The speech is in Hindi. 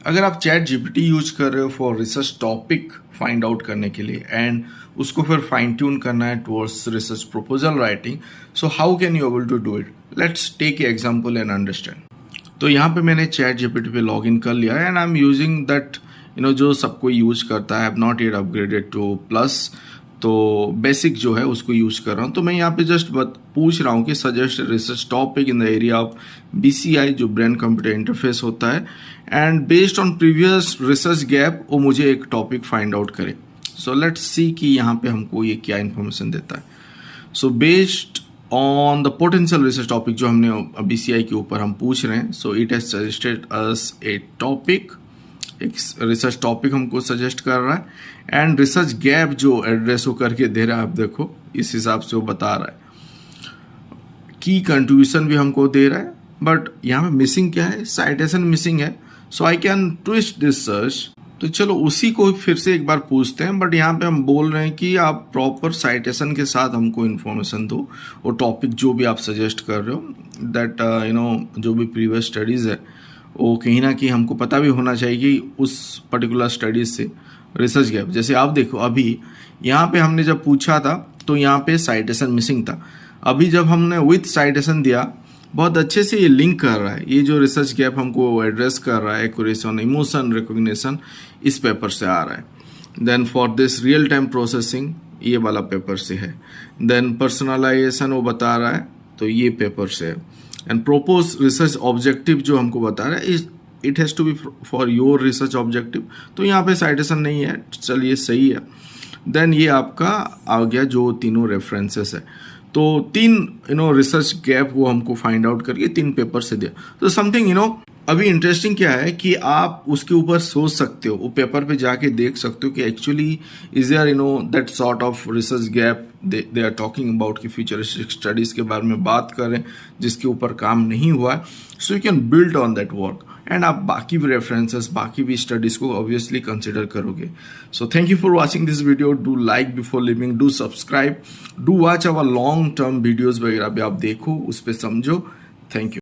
अगर आप चैट जीपीटी यूज कर रहे हो for research topic find out करने के लिए एंड उसको फिर फाइन ट्यून करना है towards research proposal writing, so how can you able to do it? Let's take a example and understand. तो यहाँ पे मैंने चैट जीपीटी पे लॉग इन कर लिया and I am using that जो सबको यूज करता है, I have not yet upgraded to plus, तो बेसिक जो है उसको यूज कर रहा हूँ। तो मैं यहाँ पे जस्ट पूछ रहा हूँ कि suggest research topic in the area of BCI जो ब्रेन कंप्यूटर इंटरफेस होता है, and based on previous research gap वो मुझे एक टॉपिक फाइंड आउट करे। सो लेट्स सी कि यहाँ पे हमको ये क्या इन्फॉर्मेशन देता है। So based on the potential research topic जो हमने BCI के ऊपर हम पूछ रहे हैं, so it has suggested us A topic, एक रिसर्च टॉपिक हमको सजेस्ट कर रहा है एंड रिसर्च गैप जो एड्रेस हो करके दे रहा है, आप देखो इस हिसाब से वो बता रहा है। की कंट्रीब्यूशन भी हमको दे रहा है, बट यहाँ पे मिसिंग क्या है? साइटेशन मिसिंग है। So I can twist this search. तो चलो उसी को फिर से एक बार पूछते हैं, बट यहाँ पे हम बोल रहे हैं कि आप प्रॉपर साइटेशन के साथ हमको इन्फॉर्मेशन दो, वो टॉपिक जो भी आप सजेस्ट कर रहे हो, दैट जो भी प्रीवियस स्टडीज़ है वो कहीं ना कहीं हमको पता भी होना चाहिए कि उस पर्टिकुलर स्टडीज से रिसर्च गैप। जैसे आप देखो अभी यहाँ पे हमने जब पूछा था तो यहाँ पे साइटेशन मिसिंग था। अभी जब हमने विथ साइटेशन दिया, बहुत अच्छे से ये लिंक कर रहा है। ये जो रिसर्च गैप हमको एड्रेस कर रहा है, एक्यूरेसी ऑन इमोशन रिकॉग्निशन, इस पेपर से आ रहा है। Then for this real time processing, ये वाला पेपर से है। देन पर्सनलाइजेशन वो बता रहा है, तो ये पेपर से है। एंड प्रोपोज रिसर्च ऑब्जेक्टिव जो हमको बता रहा है, it has to be for your research objective, तो यहाँ पे साइटेशन नहीं है, चलिए सही है। देन ये आपका आ गया जो तीनों रेफरेंसेस है। तो तीन रिसर्च गैप वो हमको फाइंड आउट करके 3 पेपर से दिया। तो समथिंग अभी इंटरेस्टिंग क्या है कि आप उसके ऊपर सोच सकते हो, वो पेपर पे जाके देख सकते हो कि actually is there that sort of research gap they are talking about कि फ्यूचरिस्टिक स्टडीज के बारे में बात करें जिसके ऊपर काम नहीं हुआ है। So you can build on that work and आप बाकी भी रेफरेंसेस, बाकी भी स्टडीज को ऑब्वियसली कंसिडर करोगे। So thank you for watching this video. Do like before living, do subscribe, do watch our long term videos वगैरह भी आप देखो, उस पर समझो। Thank you.